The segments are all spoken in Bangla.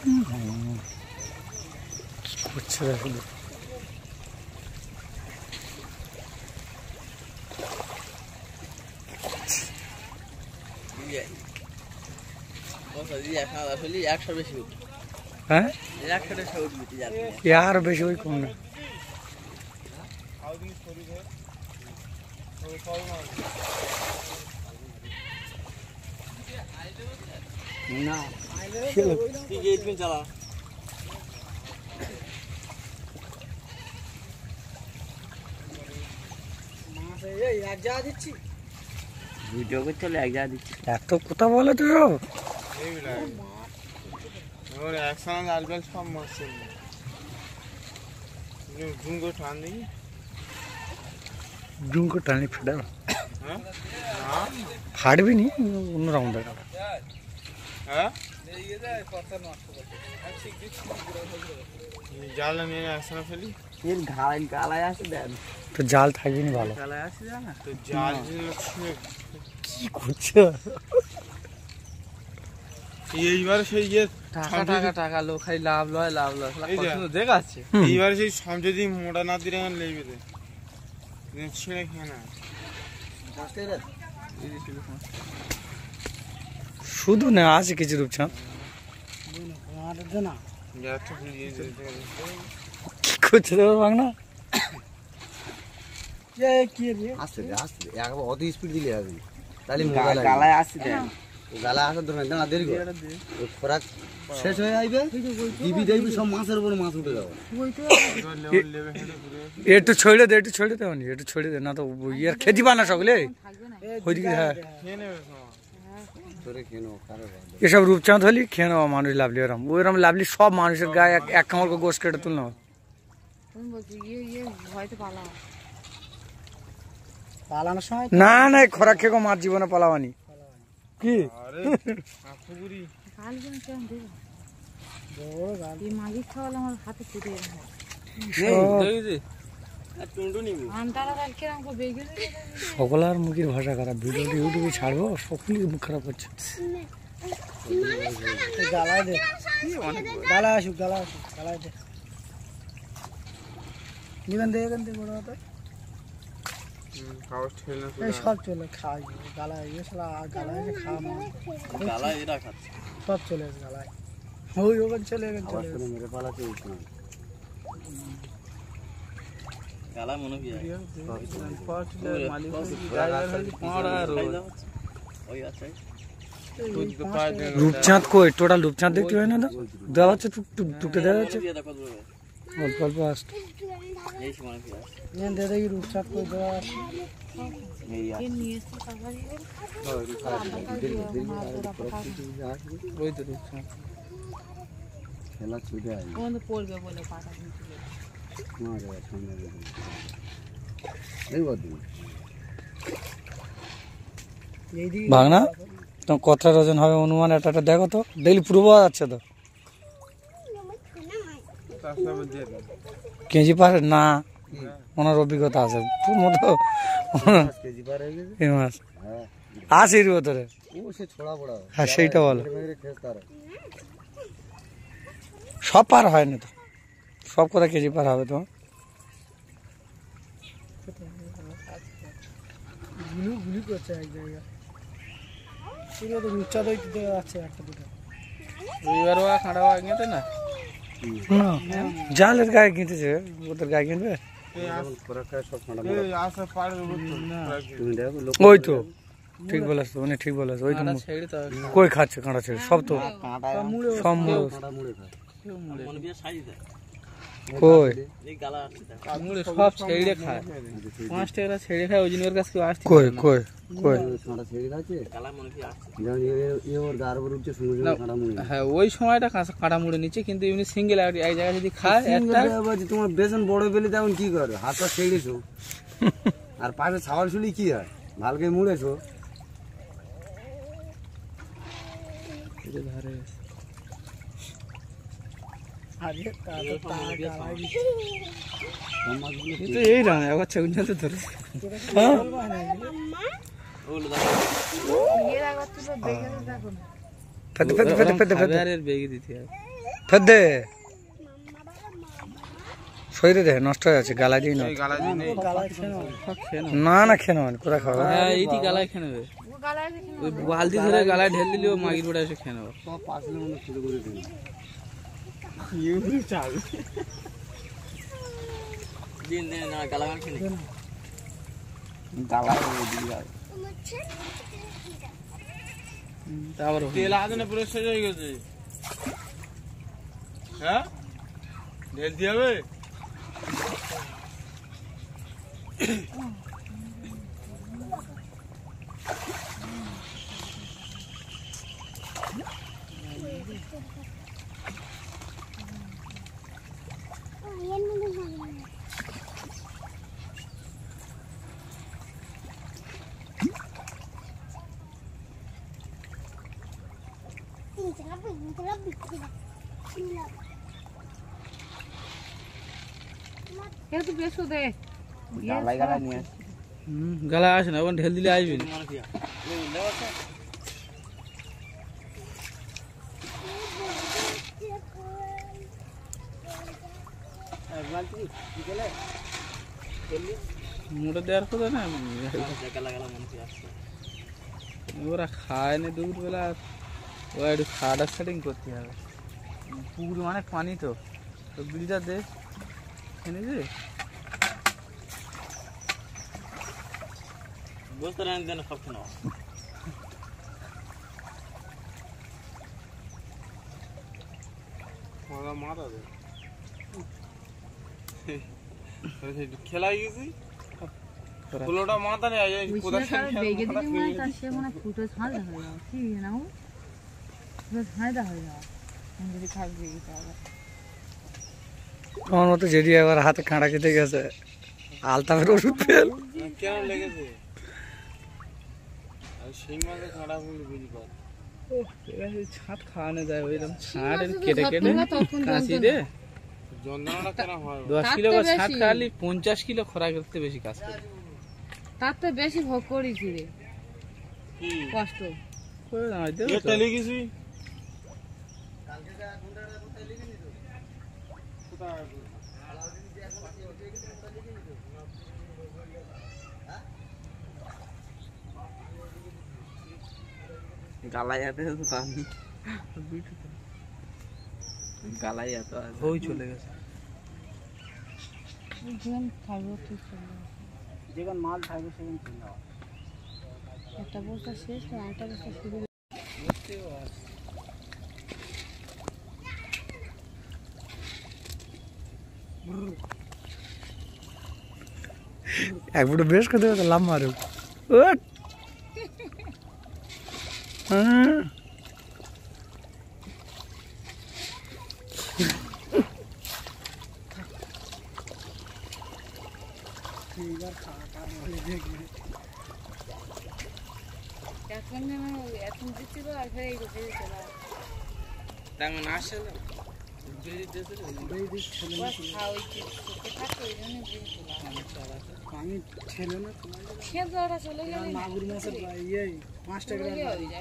কি করছে দেখো হ্যাঁ আর বেশি ওই কম না না ভিডিও করতে হলে এক জায়গা দিচ্ছি এত কথা বলে তো সব ডুঙ্গো টানি ফেটে ফাটবি নি অন্য রকম দেখা জাল নিয়ে আসে না ফেলি গালায় আসে দেন তো জাল থাকবি না ভালো গালায় আসে না তো জাল কি করছে এইবার সেই যে টাকা টাকা টাকা লোক খাই লাভ লয় দেখাচ্ছে এইবার সেই সব যদি মোটা না দিলে এখন লেগে দে ছেড়ে খেয়ে না শুধু না আছে কিছু রূপচাঁদ কি করছে দেবো বাংলা অত স্পিড দিলে হবে তাহলে গালায় আসছে গালা আসার দরকার না দেরি খোরাক শেষ হয়ে যাইবে টিভি দেখবি সব মাছের উপরে মাছ উঠে যাবে একটু ছড়ে দে একটু ছড়ে দে না তো ইয়ার খেতে পায় না সকলে ওইদিকে হ্যাঁ এসব রূপচাঁদ হলি খেয়ে নেওয়া মানুষ লাভলি ওরম লাভলি সব মানুষের গায়ে এক কামড় করে গোশ কেটে তুল না না না খোরাক খেয়ে মাছ জীবনে পালাবানি কি সকলের মুখের ভাষা খারাপ ভিডিওটি ইউটিউবে ছাড়বো সকলের মুখ খারাপ হচ্ছে সব চলে খাওয়া গালায় গালায় খাওয়া সব চলে আসে গালায় ওই ওখানে চলে মেরে পালাতে রূপচাঁদ কই টোটাল রূপচাঁদ দেখতে হয় না দেওয়া হচ্ছে টুকটে দেওয়া হচ্ছে অল্প অল্প আসতো দেখি রূপচাঁদ কই দেওয়া ভাগনা তোমার কতটা ওজন হবে অনুমান এটা দেখো তো দেখলি পুরো পাওয়া যাচ্ছে তো কেজি পারে না ওনার অভিজ্ঞতা আছে মতো মাছ আছে এর ভেতরে হ্যাঁ সেইটা বলো সব পার হয় না তো সব কথা কেজি পার হবে তো জালের গায়ে কিনতেছে ওদের গায়ে কিনবে ওই তো ঠিক বলেছ মানে ঠিক বলেছ ওই তো কই খাচ্ছে কাঁটা ছেড়ে সব তো সব মুড়ে কই সব ছেড়ে খায় 5 টাকা ছেড়ে খায় ওই জন্য ওর কাছে আসছে কই কই কই হ্যাঁ ওই সময়টা কাঁটা মুড়ে নিচ্ছে কিন্তু এমনি সিঙ্গেল এক জায়গায় যদি খায় একটা তোমার বেসন বড় পেলে তেমন কি করে হাতটা ছেড়েছো আর পাশে ছাওয়াল শুলি কি হয় ভালকে মুড়েছো ধারে এই রান আবার চেউঞ্জাতে ধরে পেতে পেতে পেতে পেতে বেগে দিতে হয় ফের দে শরীরে দে নষ্ট হয়ে আছে গালা দিয়ে না গালা দিয়ে নেই গালায় খেয়ে নাও। সব খেয়ে নাও। না না খেয়ে নেবেন কোথা খাওয়া হ্যাঁ এইটি গালায় খেয়ে নেবে ওই বালতি ধরে গালায় ঢেল দিলে ও মাগির বেড়া এসে খেয়ে নেবে সব পাঁচলে মনে শুরু করে দিন তারপর তেল আদনে পুরো শেষ হয়ে গেছে হ্যাঁ ঢেল দিয়ে হবে গালা আসে না ওখানে ঢেল দিলে আসবে না মোটা দেওয়ার কথা না ওরা খায় না দুপুরবেলা ওরা একটু খাটা সেটিং করতে হবে পুকুর অনেক পানি তো বিড়িটা দে এনে যে বুঝতে দেন সব কেন মাথা দে খেলা গেছি ফুলোটা মাথা নেই আমার মতো যেটি আবার হাতে কাঁটা কেটে গেছে আলতাফের ওষুধ ফেল কেন লেগেছে শিং মাছের কাঁটা বলে বুঝি পার ছাট খাওয়ানো যায় ওইরকম ছাট কেটে কেটে কাঁচি দে যন্ত্রণাটা কেন হয় 10 কিলো বা ছাট খালি 50 কিলো খোরাক করতে বেশি কাজ করে তার তো বেশি ভোগ করেছি রে কি কষ্ট করে না দে এটা লেগেছি গালাই আতে পানি গালাই আতে ওই চলে গেছে খাবো ঠিক যেখানে মাল থাকবে সেখানে চলে যাওয়া একটা বস্তা শেষ আরেকটা বস্তা শুরু এক ফুটো বেশ করতে হবে লাভ মারো এখন এখন দিচ্ছি তো আর ফেরে গেছে তেমন আসে না পানি ছেলে না খেয়ে চলে গেলে মাগুর মাছের ইয়ে 5 টাকা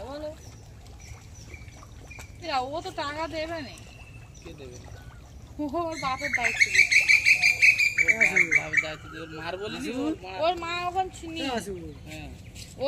বলো ও তো টাকা দেবে না কে দেবে ওর বাপের দায়িত্ব দায়িত্ব মার বলেছি ওর মা ওখানে চিনি আছে ও